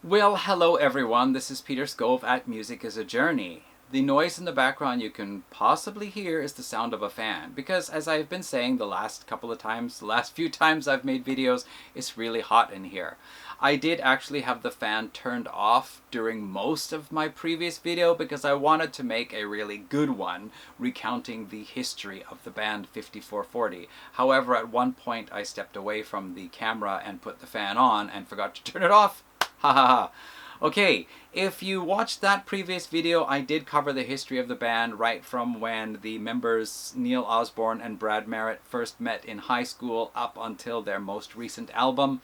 Well, hello everyone, this is Peter Scove at Music is a Journey. The noise in the background you can possibly hear is the sound of a fan, because as I've been saying the last few times I've made videos, it's really hot in here. I did actually have the fan turned off during most of my previous video because I wanted to make a really good one recounting the history of the band 5440. However, at one point I stepped away from the camera and put the fan on and forgot to turn it off. Ha ha ha. Okay, if you watched that previous video, I did cover the history of the band right from when the members Neil Osborne and Brad Merritt first met in high school up until their most recent album.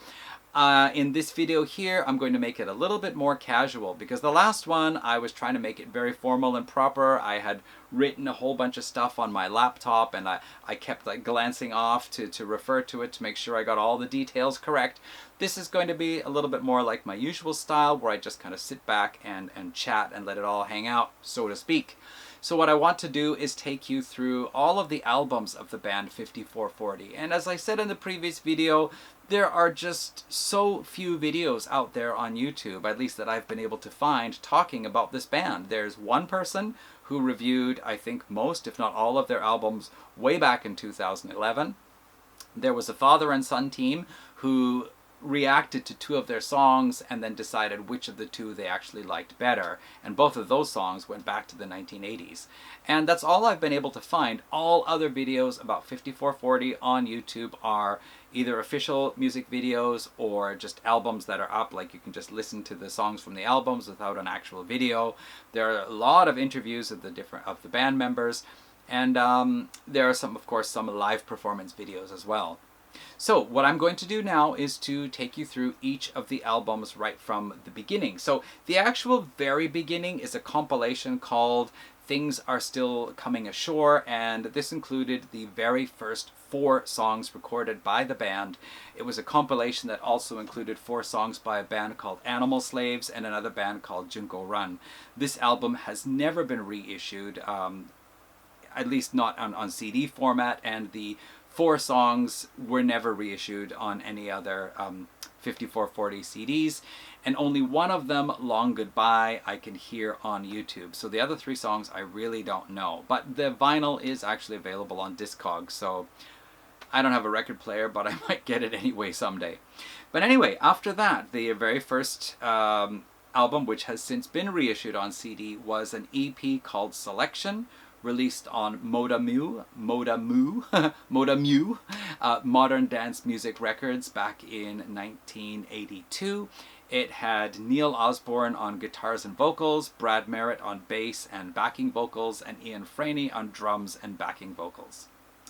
In this video here, I'm going to make it a little bit more casual because the last one, I was trying to make it very formal and proper. I had written a whole bunch of stuff on my laptop and I kept like glancing off to refer to it to make sure I got all the details correct. This is going to be a little bit more like my usual style where I just kind of sit back and chat and let it all hang out, so to speak. So what I want to do is take you through all of the albums of the band 5440. And as I said in the previous video, there are just so few videos out there on YouTube, at least that I've been able to find, talking about this band. There's one person who reviewed, I think, most, if not all of their albums way back in 2011. There was a father and son team who reacted to two of their songs and then decided which of the two they actually liked better. And both of those songs went back to the 1980s. And that's all I've been able to find. All other videos about 5440 on YouTube are either official music videos or just albums that are up, like you can just listen to the songs from the albums without an actual video. There are a lot of interviews of the band members, and there are of course some live performance videos as well. So what I'm going to do now is to take you through each of the albums right from the beginning. So the actual very beginning is a compilation called Things Are Still Coming Ashore, and this included the very first 4 songs recorded by the band. It was a compilation that also included 4 songs by a band called Animal Slaves and another band called Junko Run. This album has never been reissued, at least not on CD format, and the 4 songs were never reissued on any other 5440 CDs, and only one of them, Long Goodbye, I can hear on YouTube. So the other 3 songs I really don't know, but the vinyl is actually available on Discogs, so I don't have a record player, but I might get it anyway someday. But anyway, after that, the very first album, which has since been reissued on CD, was an EP called Selection, released on Modamu, Modern Dance Music Records back in 1982. It had Neil Osborne on guitars and vocals, Brad Merritt on bass and backing vocals, and Ian Franey on drums and backing vocals.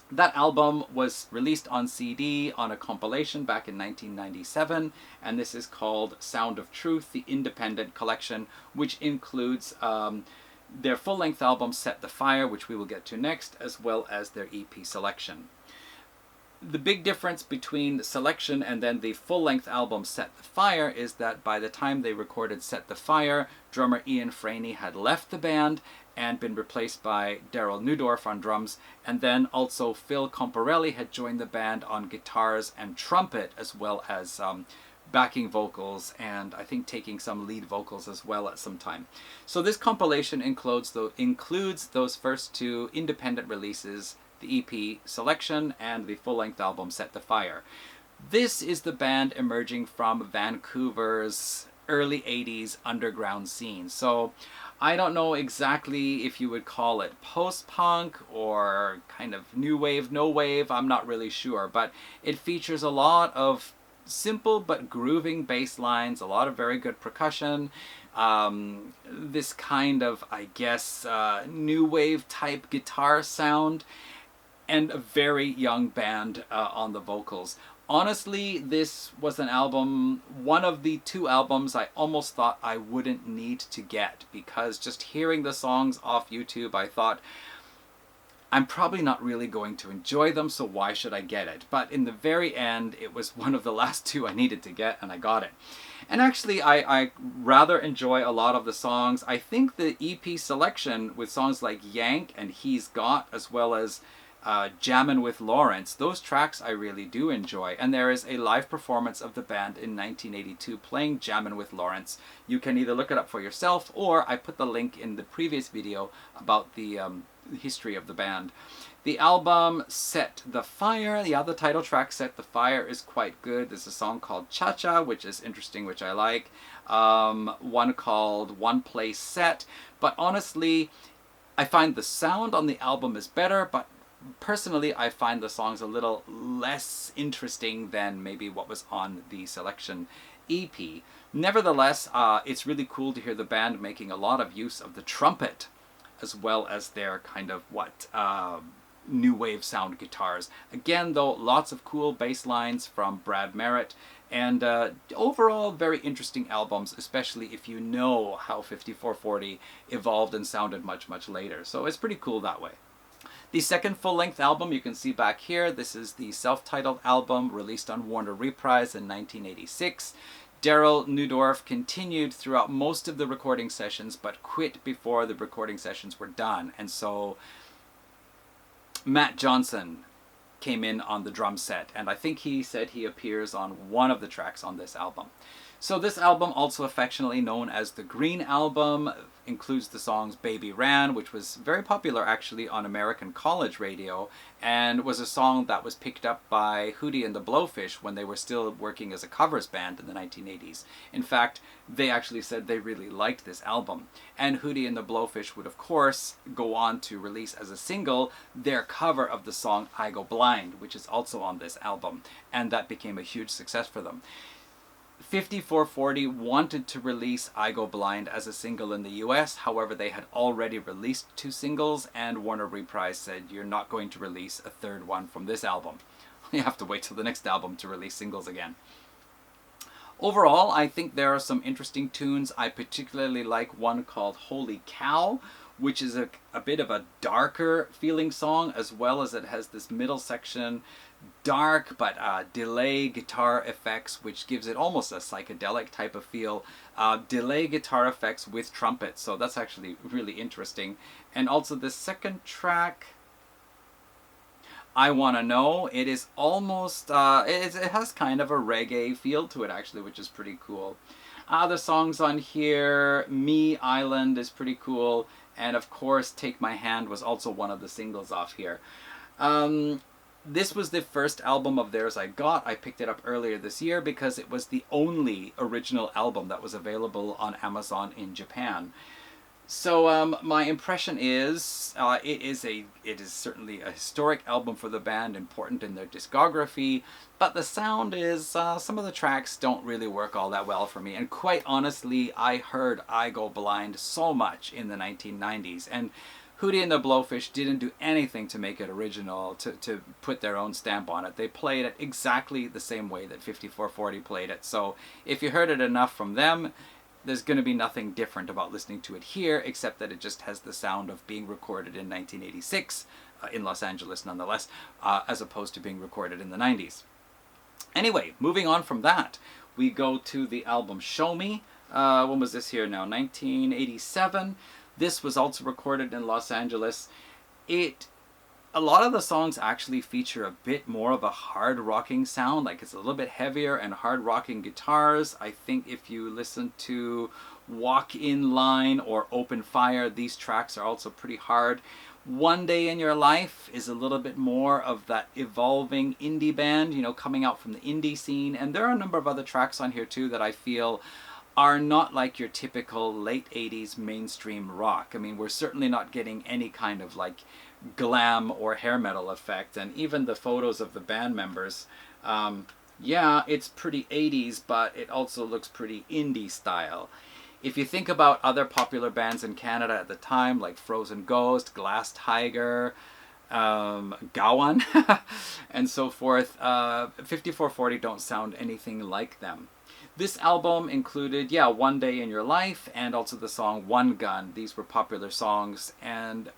That album was released on CD on a compilation back in 1997, and this is called Sound of Truth, the Independent Collection, which includes their full-length album Set the Fire, which we will get to next, as well as their EP Selection. The big difference between the Selection and then the full-length album Set the Fire is that by the time they recorded Set the Fire, drummer Ian Franey had left the band and been replaced by Daryl Newdorf on drums, and then also Phil Comparelli had joined the band on guitars and trumpet, as well as backing vocals, and I think taking some lead vocals as well at some time. So this compilation includes those first 2 independent releases, the EP Selection and the full-length album Set the Fire. This is the band emerging from Vancouver's early 80s underground scene. So I don't know exactly if you would call it post-punk or kind of new wave, no wave, I'm not really sure, but it features a lot of simple but grooving bass lines, a lot of very good percussion, this kind of, I guess, new wave type guitar sound, and a very young band on the vocals. Honestly, this was an album, one of the 2 albums I almost thought I wouldn't need to get, because just hearing the songs off YouTube, I thought, I'm probably not really going to enjoy them, so why should I get it? But in the very end, it was one of the last 2 I needed to get, and I got it. And actually, I rather enjoy a lot of the songs. I think the EP Selection with songs like Yank and He's Got, as well as Jammin' with Lawrence. Those tracks I really do enjoy. And there is a live performance of the band in 1982 playing Jammin' with Lawrence. You can either look it up for yourself, or I put the link in the previous video about the history of the band. The album Set the Fire, the other title track, Set the Fire, is quite good. There's a song called Cha Cha, which is interesting, which I like. One called One Place Set. But honestly, I find the sound on the album is better, but personally I find the songs a little less interesting than maybe what was on the Selection EP. Nevertheless, it's really cool to hear the band making a lot of use of the trumpet, as well as their kind of new wave sound guitars. Again, though, lots of cool bass lines from Brad Merritt, and overall very interesting albums, especially if you know how 5440 evolved and sounded much, much later. So it's pretty cool that way. The second full-length album you can see back here. This is the self-titled album released on Warner Reprise in 1986. Daryl Neudorf continued throughout most of the recording sessions, but quit before the recording sessions were done. And so Matt Johnson came in on the drum set, and I think he said he appears on one of the tracks on this album. So this album, also affectionately known as the Green Album, includes the songs Baby Ran, which was very popular actually on American college radio, and was a song that was picked up by Hootie and the Blowfish when they were still working as a covers band in the 1980s. In fact, they actually said they really liked this album. And Hootie and the Blowfish would of course go on to release as a single their cover of the song I Go Blind, which is also on this album, and that became a huge success for them. 5440 wanted to release I Go Blind as a single in the US, however they had already released 2 singles, and Warner Reprise said, you're not going to release a third one from this album. You have to wait till the next album to release singles again. Overall, I think there are some interesting tunes. I particularly like one called Holy Cow, which is a bit of a darker feeling song, as well as it has this middle section, dark but delay guitar effects, which gives it almost a psychedelic type of feel. Delay guitar effects with trumpets, so that's actually really interesting. And also the second track, I Wanna Know, it is almost, it has kind of a reggae feel to it actually, which is pretty cool. Other songs on here, Me Island is pretty cool, and of course Take My Hand was also one of the singles off here. This was the first album of theirs I got. I picked it up earlier this year because it was the only original album that was available on Amazon in Japan. So my impression is it is certainly a historic album for the band, important in their discography, but the sound is, some of the tracks don't really work all that well for me. And quite honestly, I heard I Go Blind so much in the 1990s, and Hootie and the Blowfish didn't do anything to make it original, to put their own stamp on it. They played it exactly the same way that 5440 played it. So if you heard it enough from them, there's going to be nothing different about listening to it here, except that it just has the sound of being recorded in 1986, in Los Angeles nonetheless, as opposed to being recorded in the 90s. Anyway, moving on from that, we go to the album Show Me. When was this here now? 1987. This was also recorded in Los Angeles. A lot of the songs actually feature a bit more of a hard rocking sound, like it's a little bit heavier and hard rocking guitars. I think if you listen to Walk in Line or Open Fire, these tracks are also pretty hard. One Day in Your Life is a little bit more of that evolving indie band, you know, coming out from the indie scene. And there are a number of other tracks on here too that I feel are not like your typical late 80s mainstream rock. I mean, we're certainly not getting any kind of like glam or hair metal effect, and even the photos of the band members, yeah, it's pretty 80s, but it also looks pretty indie style. If you think about other popular bands in Canada at the time, like Frozen Ghost, Glass Tiger, Gowan, and so forth, 5440 don't sound anything like them. This album included, yeah, One Day in Your Life and also the song One Gun. These were popular songs, and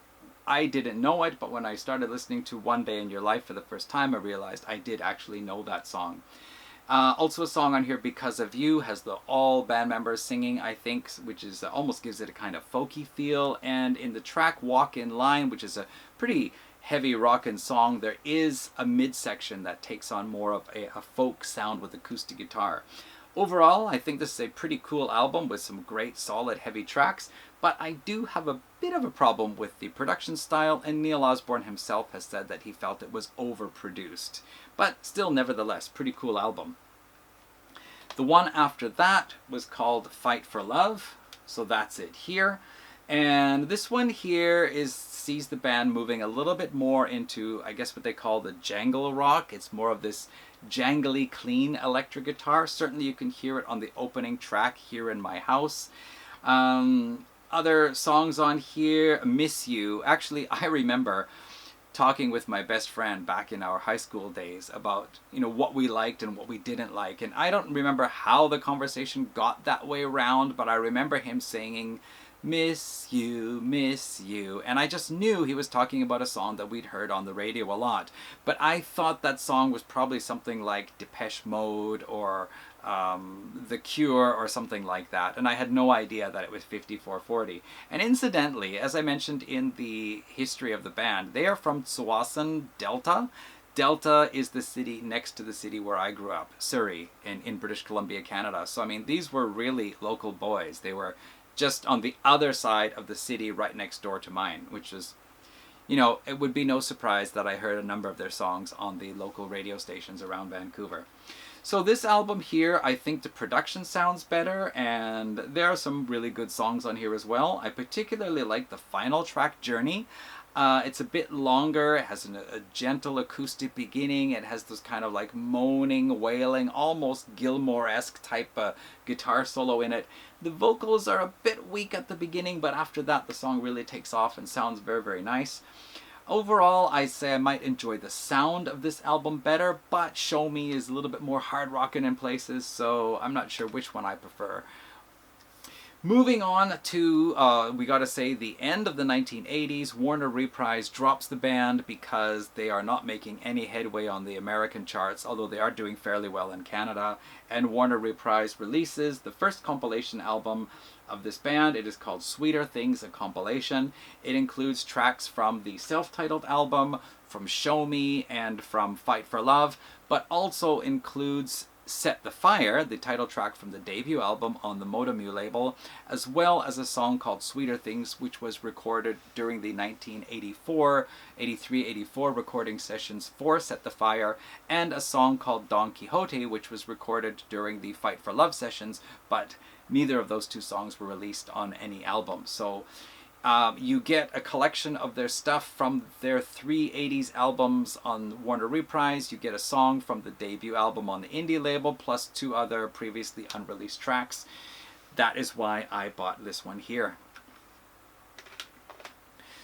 I didn't know it, but when I started listening to One Day in Your Life for the first time, I realized I did actually know that song. Also a song on here, Because of You, has all band members singing, I think, which is almost gives it a kind of folky feel. And in the track Walk in Line, which is a pretty heavy rockin' song, there is a midsection that takes on more of a folk sound with acoustic guitar. Overall, I think this is a pretty cool album with some great solid heavy tracks, but I do have a bit of a problem with the production style, and Neil Osborne himself has said that he felt it was overproduced. But still, nevertheless, pretty cool album. The one after that was called Fight for Love, so that's it here. And this one here sees the band moving a little bit more into, I guess, what they call the jangle rock. It's more of this jangly, clean electric guitar. Certainly you can hear it on the opening track, Here in My House. Other songs on here, Miss You. Actually, I remember talking with my best friend back in our high school days about, what we liked and what we didn't like. And I don't remember how the conversation got that way around, but I remember him singing, Miss You, Miss You. And I just knew he was talking about a song that we'd heard on the radio a lot. But I thought that song was probably something like Depeche Mode or The Cure or something like that. And I had no idea that it was 5440. And incidentally, as I mentioned in the history of the band, they are from Tsawwassen, Delta. Delta is the city next to the city where I grew up, Surrey, in British Columbia, Canada. So, I mean, these were really local boys. They were just on the other side of the city right next door to mine, which is, it would be no surprise that I heard a number of their songs on the local radio stations around Vancouver. So this album here, I think the production sounds better, and there are some really good songs on here as well. I particularly like the final track, Journey. It's a bit longer, it has a gentle acoustic beginning, it has this kind of like moaning, wailing, almost Gilmour-esque type guitar solo in it. The vocals are a bit weak at the beginning, but after that the song really takes off and sounds very, very nice. Overall, I say I might enjoy the sound of this album better, but Show Me is a little bit more hard rockin' in places, so I'm not sure which one I prefer. Moving on to, we gotta say, the end of the 1980s, Warner Reprise drops the band because they are not making any headway on the American charts, although they are doing fairly well in Canada. And Warner Reprise releases the first compilation album of this band. It is called Sweeter Things, a compilation. It includes tracks from the self-titled album, from Show Me, and from Fight for Love, but also includes Set the Fire, the title track from the debut album on the Motomu label, as well as a song called Sweeter Things, which was recorded during the 1983-84 recording sessions for Set the Fire, and a song called Don Quixote, which was recorded during the Fight for Love sessions, but neither of those two songs were released on any album. So you get a collection of their stuff from their 3 80s albums on Warner Reprise. You get a song from the debut album on the indie label, plus 2 other previously unreleased tracks. That is why I bought this one here.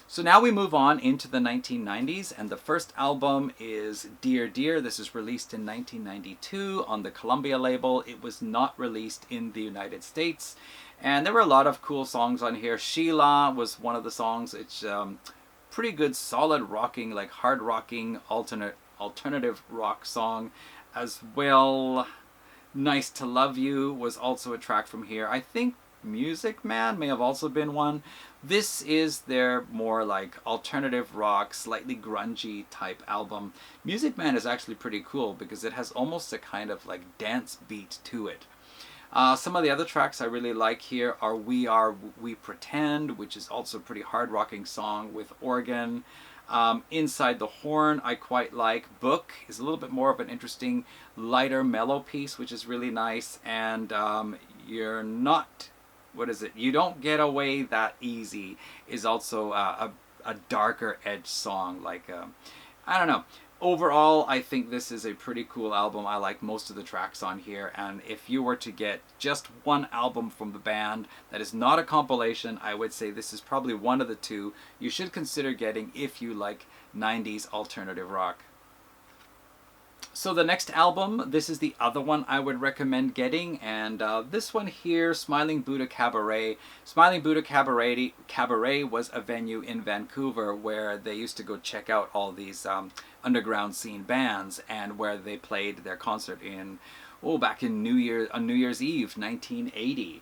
So now we move on into the 1990s, and the first album is Dear Dear. This is released in 1992 on the Columbia label. It was not released in the United States. And there were a lot of cool songs on here. Sheila was one of the songs. It's pretty good, solid rocking, like hard rocking, alternative rock song as well. Nice to Love You was also a track from here. I think Music Man may have also been one. This is their more like alternative rock, slightly grungy type album. Music Man is actually pretty cool because it has almost a kind of like dance beat to it. Some of the other tracks I really like here are We Pretend, which is also a pretty hard rocking song with organ. Inside the Horn I quite like. Book is a little bit more of an interesting, lighter, mellow piece, which is really nice. And You're Not... What is it? You Don't Get Away That Easy is also a darker edge song. Like, I don't know. Overall, I think this is a pretty cool album. I like most of the tracks on here, and if you were to get just one album from the band that is not a compilation, I would say this is probably one of the two you should consider getting if you like 90s alternative rock. So the next album, this is the other one I would recommend getting, and this one here, Smiling Buddha Cabaret. Smiling Buddha Cabaret was a venue in Vancouver where they used to go check out all these underground scene bands, and where they played their concert in, back in on New Year's Eve, 1980.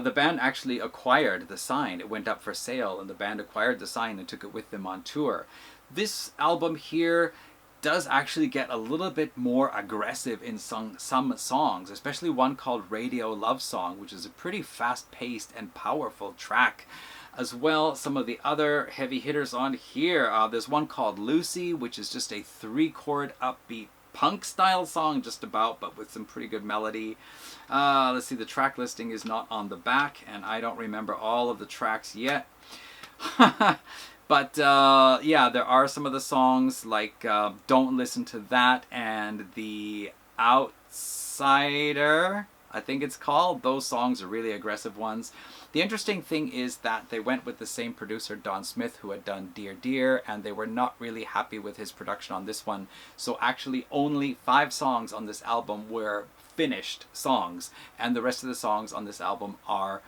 The band actually acquired the sign. It went up for sale, and the band acquired the sign and took it with them on tour. This album here does actually get a little bit more aggressive in some songs, especially one called Radio Love Song, which is a pretty fast-paced and powerful track. As well, some of the other heavy hitters on here, there's one called Lucy, which is just a 3-chord upbeat punk style song just about, but with some pretty good melody. Let's see, the track listing is not on the back, and I don't remember all of the tracks yet. But yeah, there are some of the songs like Don't Listen to That and The Outsider, I think it's called. Those songs are really aggressive ones. The interesting thing is that they went with the same producer, Don Smith, who had done Dear Dear, and they were not really happy with his production on this one. So actually only 5 songs on this album were finished songs, and the rest of the songs on this album are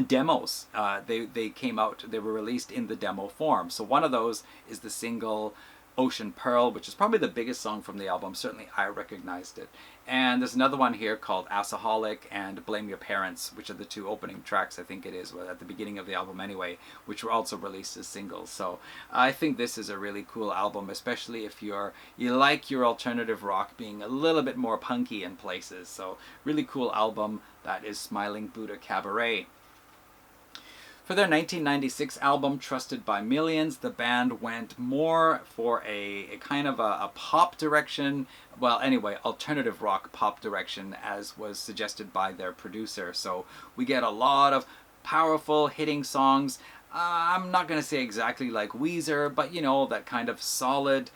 demos. They came out, they were released in the demo form. So one of those is the single Ocean Pearl, which is probably the biggest song from the album. Certainly I recognized it. And there's another one here called Assaholic and Blame Your Parents, which are the 2 opening tracks, I think it is, at the beginning of the album anyway, which were also released as singles. So I think this is a really cool album, especially if you like your alternative rock being a little bit more punky in places. So really cool album. That is Smiling Buddha Cabaret. For their 1996 album, Trusted by Millions, the band went more for a kind of a pop direction. Well, anyway, alternative rock pop direction, as was suggested by their producer. So we get a lot of powerful hitting songs. I'm not going to say exactly like Weezer, but you know, that kind of solid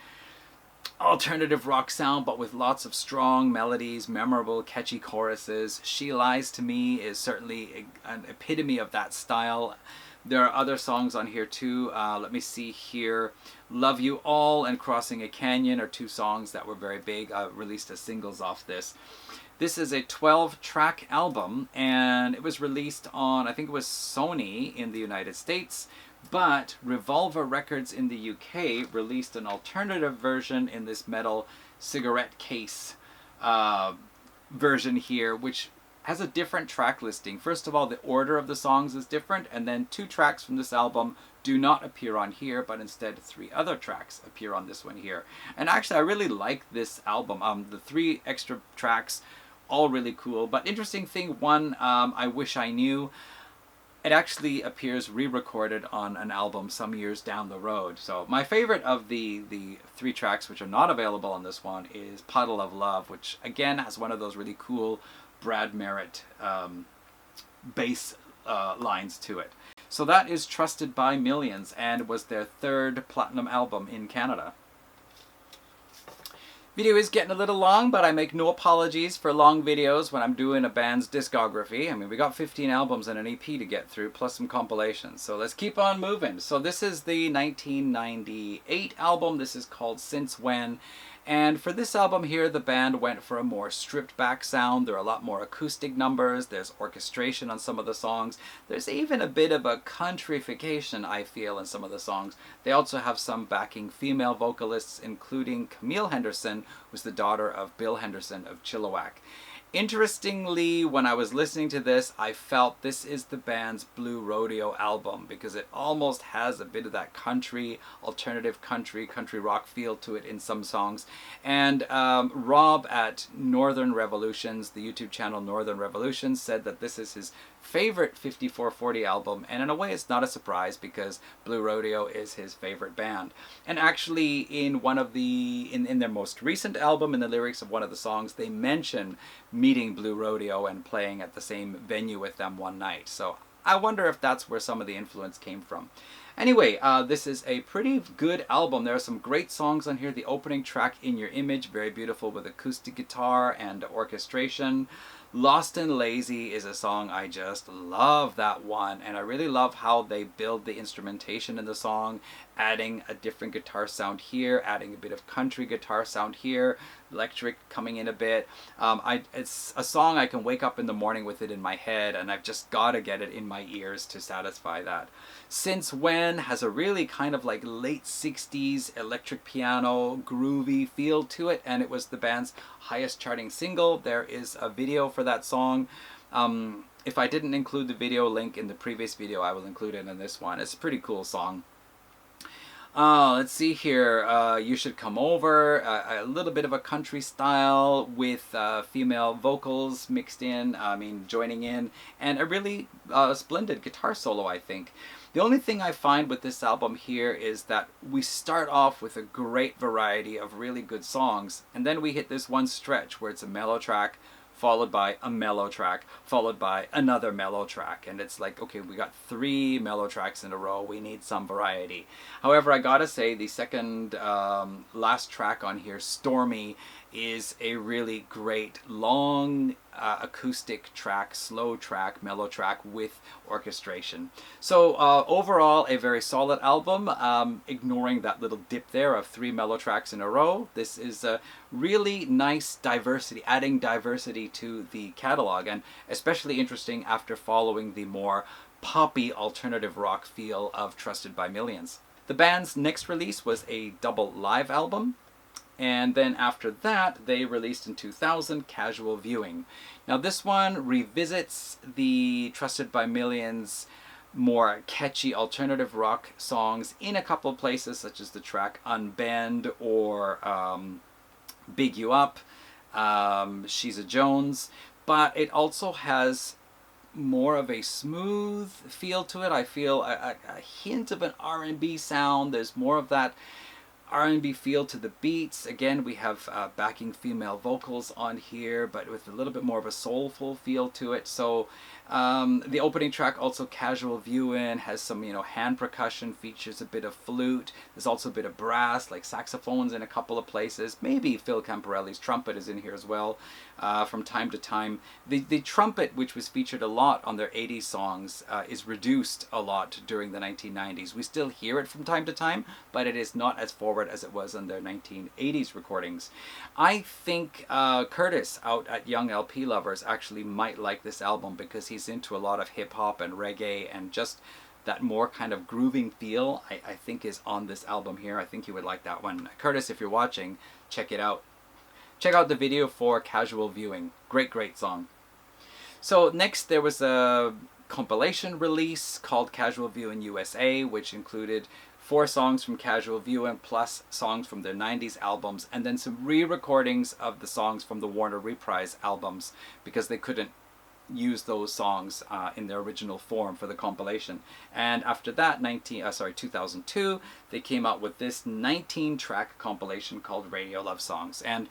alternative rock sound, but with lots of strong melodies, memorable, catchy choruses. She Lies to Me is certainly an epitome of that style. There are other songs on here too. Let me see here. Love You All and Crossing a Canyon are 2 songs that were very big, released as singles off this. This is a 12-track album, and it was released on, I think it was Sony in the United States, but Revolver Records in the UK released an alternative version in this metal cigarette case version here, which has a different track listing. First of all, the order of the songs is different, and then 2 tracks from this album do not appear on here, but instead 3 other tracks appear on this one here. And actually, I really like this album. The 3 extra tracks, all really cool. But interesting thing, one, I Wish I Knew, it actually appears re-recorded on an album some years down the road. So my favorite of the 3 tracks which are not available on this one is Puddle of Love, which again has one of those really cool Brad Merritt bass lines to it. So that is Trusted by Millions, and was their 3rd platinum album in Canada. Video is getting a little long, but I make no apologies for long videos when I'm doing a band's discography. I mean, we got 15 albums and an EP to get through, plus some compilations. So let's keep on moving. So this is the 1998 album. This is called Since When. And for this album here, the band went for a more stripped back sound. There are a lot more acoustic numbers. There's orchestration on some of the songs. There's even a bit of a countryfication, I feel, in some of the songs. They also have some backing female vocalists, including Camille Henderson, who's the daughter of Bill Henderson of Chilliwack. Interestingly, when I was listening to this, I felt this is the band's Blue Rodeo album, because it almost has a bit of that country, alternative country rock feel to it in some songs. And Rob at Northern Revolutions, the YouTube channel Northern Revolutions, said that this is his favorite 5440 album, and in a way it's not a surprise because Blue Rodeo is his favorite band. And actually in one of the in their most recent album, in the lyrics of one of the songs, they mention meeting Blue Rodeo and playing at the same venue with them one night. So I wonder if that's where some of the influence came from. Anyway, this is a pretty good album. There are some great songs on here. The opening track, In Your Image, very beautiful with acoustic guitar and orchestration. Lost and Lazy is a song I just love, that one, and I really love how they build the instrumentation in the song, adding a different guitar sound here, adding a bit of country guitar sound here, electric coming in a bit. It's a song I can wake up in the morning with it in my head, and I've just got to get it in my ears to satisfy that. Since When has a really kind of like late 60s electric piano groovy feel to it, and it was the band's highest charting single. There is a video for that song. If I didn't include the video link in the previous video, I will include it in this one. It's a pretty cool song. Let's see here. You Should Come Over, a little bit of a country style with female vocals mixed in, joining in, and a really splendid guitar solo, I think. The only thing I find with this album here is that we start off with a great variety of really good songs, and then we hit this one stretch where it's a mellow track, followed by a mellow track, followed by another mellow track. And it's like, okay, we got 3 mellow tracks in a row. We need some variety. However, I gotta say, the second last track on here, Stormy, is a really great long acoustic track, slow track, mellow track with orchestration. So overall, a very solid album, ignoring that little dip there of 3 mellow tracks in a row. This is a really nice diversity, adding diversity to the catalog, and especially interesting after following the more poppy alternative rock feel of Trusted by Millions. The band's next release was a double live album, and then after that they released in 2000 Casual Viewing. Now this one revisits the Trusted by Millions more catchy alternative rock songs in a couple of places, such as the track Unbend or Big You Up, She's a Jones, but it also has more of a smooth feel to it. I feel a hint of an R&B sound. There's more of that R&B feel to the beats. Again, we have backing female vocals on here, but with a little bit more of a soulful feel to it. So the opening track, also Casual Viewin', has some, hand percussion, features a bit of flute. There's also a bit of brass, like saxophones in a couple of places. Maybe Phil Camparelli's trumpet is in here as well from time to time. The trumpet, which was featured a lot on their 80s songs, is reduced a lot during the 1990s. We still hear it from time to time, but it is not as forward as it was on their 1980s recordings. I think Curtis out at Young LP Lovers actually might like this album because he's into a lot of hip-hop and reggae, and just that more kind of grooving feel I think is on this album here. I think you would like that one. Curtis, if you're watching, check it out. Check out the video for Casual Viewing. Great song. So next there was a compilation release called Casual Viewing USA, which included 4 songs from Casual Viewing plus songs from their 90s albums, and then some re-recordings of the songs from the Warner Reprise albums because they couldn't use those songs in their original form for the compilation. And after that, 2002, they came out with this 19-track compilation called Radio Love Songs. And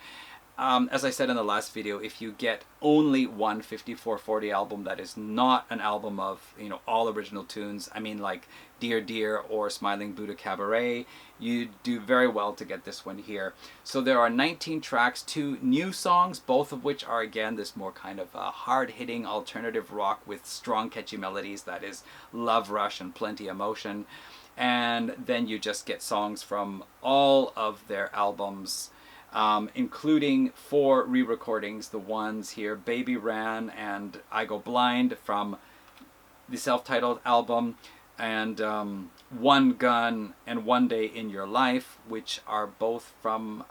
as I said in the last video, if you get only one 5440 album that is not an album of, all original tunes, like Dear Dear or Smiling Buddha Cabaret, you do very well to get this one here. So there are 19 tracks, 2 new songs, both of which are again this more kind of hard-hitting alternative rock with strong catchy melodies that is Love Rush and plenty emotion. And then you just get songs from all of their albums, including 4 re-recordings, the ones here, Baby Ran and I Go Blind from the self-titled album, and One Gun and One Day in Your Life, which are both from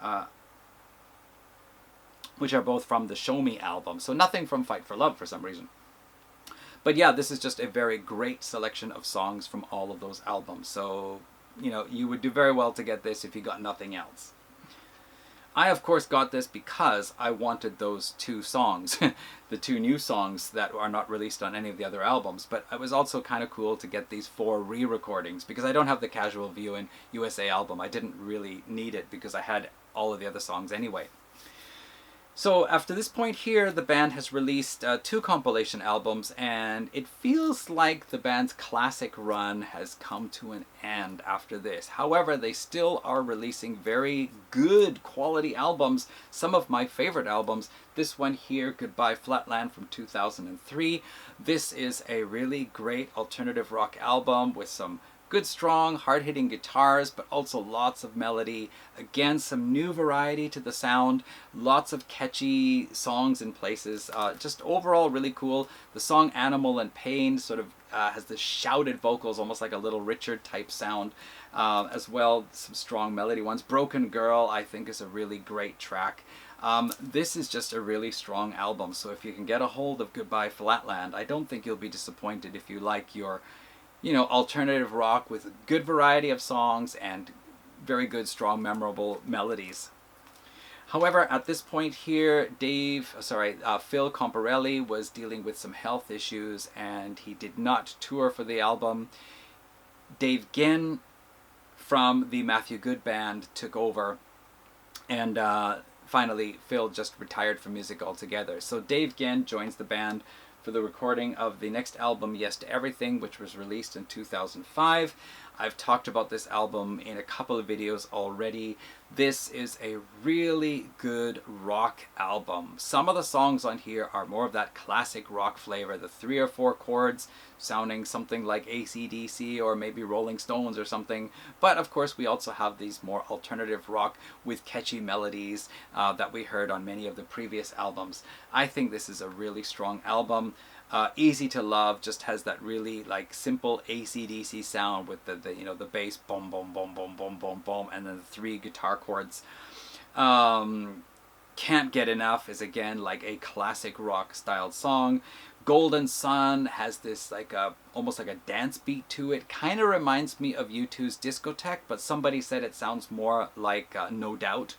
the Show Me album. So nothing from Fight for Love for some reason. But yeah, this is just a very great selection of songs from all of those albums. So, you would do very well to get this if you got nothing else. I, of course, got this because I wanted those 2 songs, the 2 new songs that are not released on any of the other albums. But it was also kind of cool to get these 4 re-recordings because I don't have the Casual Viewing USA album. I didn't really need it because I had all of the other songs anyway. So after this point here, the band has released 2 compilation albums, and it feels like the band's classic run has come to an end after this. However, they still are releasing very good quality albums, some of my favorite albums. This one here, Goodbye Flatland from 2003. This is a really great alternative rock album with some good, strong, hard-hitting guitars, but also lots of melody. Again, some new variety to the sound, lots of catchy songs in places. Just overall really cool. The song Animal and Pain sort of has the shouted vocals, almost like a Little Richard type sound, as well. Some strong melody ones. Broken Girl, I think, is a really great track. This is just a really strong album, so if you can get a hold of Goodbye Flatland, I don't think you'll be disappointed if you like your alternative rock with a good variety of songs and very good, strong, memorable melodies. However, at this point here, Phil Comparelli was dealing with some health issues and he did not tour for the album. Dave Ginn from the Matthew Good Band took over, and finally Phil just retired from music altogether. So Dave Ginn joins the band for the recording of the next album, Yes to Everything, which was released in 2005. I've talked about this album in a couple of videos already. This is a really good rock album. Some of the songs on here are more of that classic rock flavor, the 3 or 4 chords sounding something like AC/DC or maybe Rolling Stones or something. But of course we also have these more alternative rock with catchy melodies that we heard on many of the previous albums. I think this is a really strong album. Easy to love, just has that really like simple AC/DC sound with the the bass boom boom boom boom boom boom boom and then the 3 guitar chords. Can't Get Enough is again like a classic rock styled song. Golden Sun has this like almost like a dance beat to it. Kind of reminds me of U2's Discotheque, but somebody said it sounds more like No Doubt.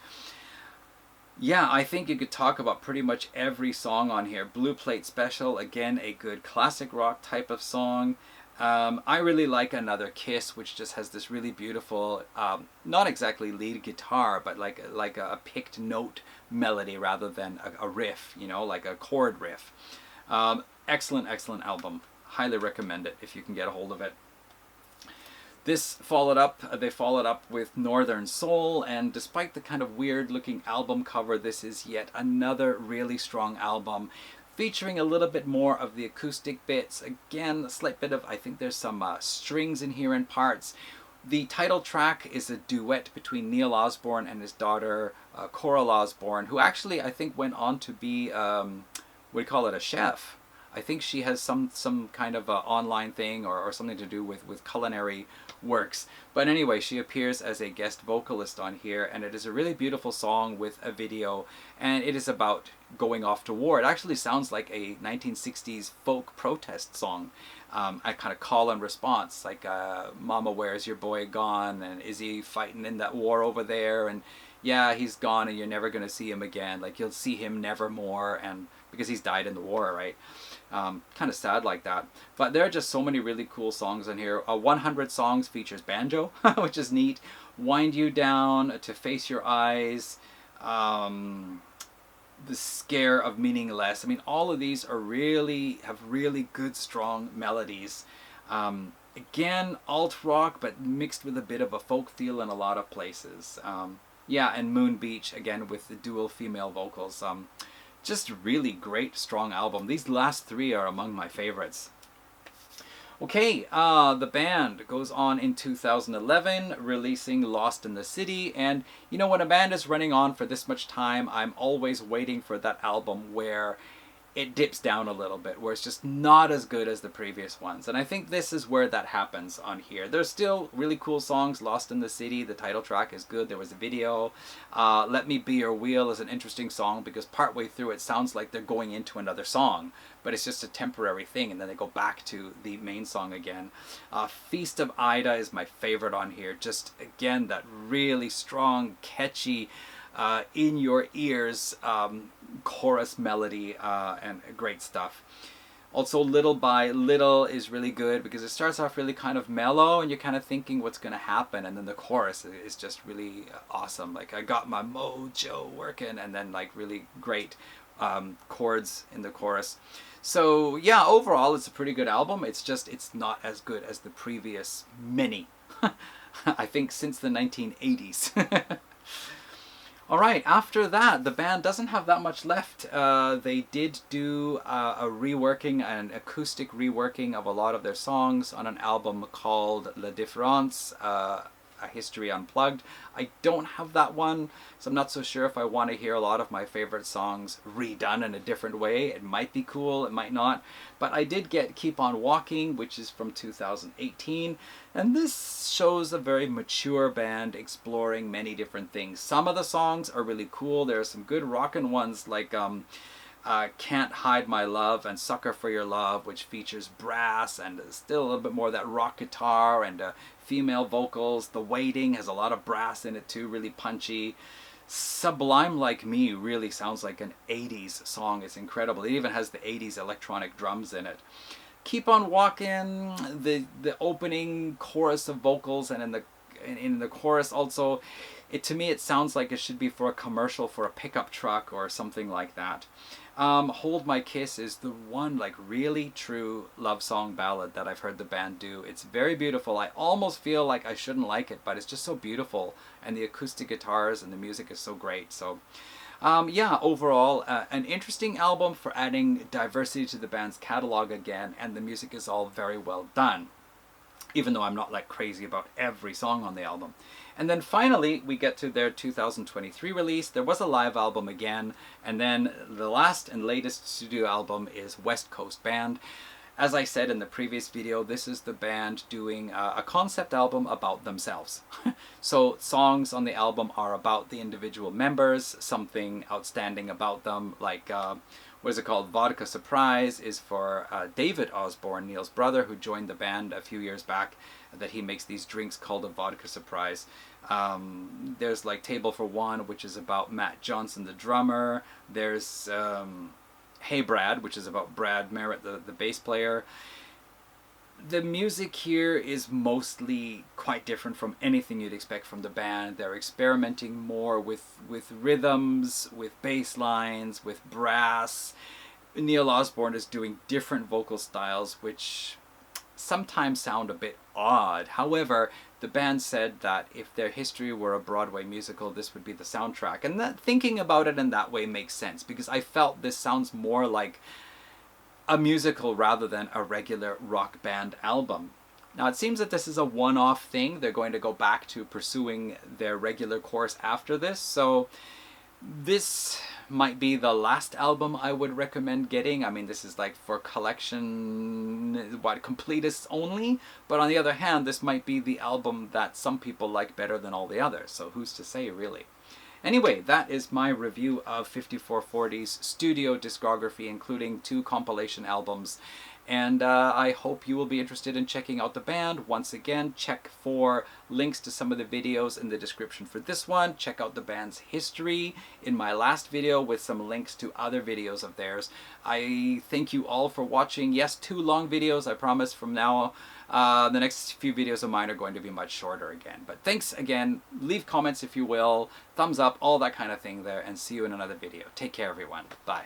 Yeah, I think you could talk about pretty much every song on here. Blue Plate Special, again, a good classic rock type of song. I really like Another Kiss, which just has this really beautiful, not exactly lead guitar, but like a picked note melody rather than a riff, like a chord riff. Excellent, excellent album. Highly recommend it if you can get a hold of it. They followed up with Northern Soul, and despite the kind of weird looking album cover, this is yet another really strong album, featuring a little bit more of the acoustic bits. Again, a slight bit of, I think there's some strings in here in parts. The title track is a duet between Neil Osborne and his daughter, Coral Osborne, who actually I think went on to be, we'd call it a chef. I think she has some kind of online thing or something to do with culinary works. But anyway, she appears as a guest vocalist on here, and it is a really beautiful song with a video, and it is about going off to war. It actually sounds like a 1960s folk protest song, a kind of call and response, like Mama, where's your boy gone, and is he fighting in that war over there, and yeah, he's gone and you're never going to see him again, like you'll see him never more, and because he's died in the war, right? Kind of sad like that. But there are just so many really cool songs on here. 100 Songs features banjo, which is neat. Wind You Down, To Face Your Eyes, The Scare of Meaningless. I mean, all of these are have really good, strong melodies. Again, alt rock, but mixed with a bit of a folk feel in a lot of places. Yeah, and Moon Beach, again, with the dual female vocals. Just really great, strong album. These last 3 are among my favorites. Okay, the band goes on in 2011, releasing Lost in the City. And, when a band is running on for this much time, I'm always waiting for that album where it dips down a little bit, where it's just not as good as the previous ones. And I think this is where that happens on here. There's still really cool songs. Lost in the City, the title track is good. There was a video. Let Me Be Your Wheel is an interesting song because partway through it sounds like they're going into another song, but it's just a temporary thing, and then they go back to the main song again. Feast of Ida is my favorite on here. Just, again, that really strong, catchy, in your ears chorus melody, and great stuff. Also, Little by Little is really good because it starts off really kind of mellow and you're kind of thinking what's going to happen, and then the chorus is just really awesome. Like, I got my mojo working, and then like really great chords in the chorus. So yeah, overall it's a pretty good album. It's not as good as the previous many I think since the 1980s. Alright, after that, the band doesn't have that much left. They did do a reworking, an acoustic reworking of a lot of their songs on an album called La Différence, A History Unplugged. I don't have that one, so I'm not so sure if I want to hear a lot of my favorite songs redone in a different way. It might be cool, it might not. But I did get Keep On Walking, which is from 2018, and this shows a very mature band exploring many different things. Some of the songs are really cool. There are some good rockin' ones like Can't Hide My Love and Sucker for Your Love, which features brass and still a little bit more of that rock guitar and female vocals. The Waiting has a lot of brass in it too, really punchy. Sublime Like Me really sounds like an 80s song. It's incredible. It even has the 80s electronic drums in it. Keep on Walking, the opening chorus of vocals, and in the chorus also, to me it sounds like it should be for a commercial for a pickup truck or something like that. Hold My Kiss is the one like really true love song ballad that I've heard the band do. It's very beautiful. I almost feel like I shouldn't like it, but it's just so beautiful, and the acoustic guitars and the music is so great. So yeah, overall, an interesting album for adding diversity to the band's catalog again, and the music is all very well done, even though I'm not like crazy about every song on the album. And then finally, we get to their 2023 release. There was a live album again, and then the last and latest studio album is West Coast Band. As I said in the previous video, this is the band doing a concept album about themselves. So songs on the album are about the individual members, something outstanding about them, like what is it called? Vodka Surprise is for David Osborne, Neil's brother, who joined the band a few years back, that he makes these drinks called a Vodka Surprise. There's like Table for One, which is about Matt Johnson, the drummer. There's Hey Brad, which is about Brad Merritt, the bass player. The music here is mostly quite different from anything you'd expect from the band. They're experimenting more with rhythms, with bass lines, with brass. Neil Osborne is doing different vocal styles, which sometimes sound a bit odd. However, the band said that if their history were a Broadway musical, this would be the soundtrack. And that, thinking about it in that way makes sense, because I felt this sounds more like a musical rather than a regular rock band album. Now it seems that this is a one-off thing. They're going to go back to pursuing their regular course after this, so this might be the last album I would recommend getting. I mean, this is like for collection, completists only, but on the other hand, this might be the album that some people like better than all the others, so who's to say, really? Anyway, that is my review of 5440's studio discography, including 2 compilation albums. And I hope you will be interested in checking out the band. Once again, check for links to some of the videos in the description for this one. Check out the band's history in my last video with some links to other videos of theirs. I thank you all for watching. Yes, 2 long videos, I promise from now on. The next few videos of mine are going to be much shorter again. But thanks again. Leave comments if you will. Thumbs up, all that kind of thing there. And see you in another video. Take care, everyone. Bye.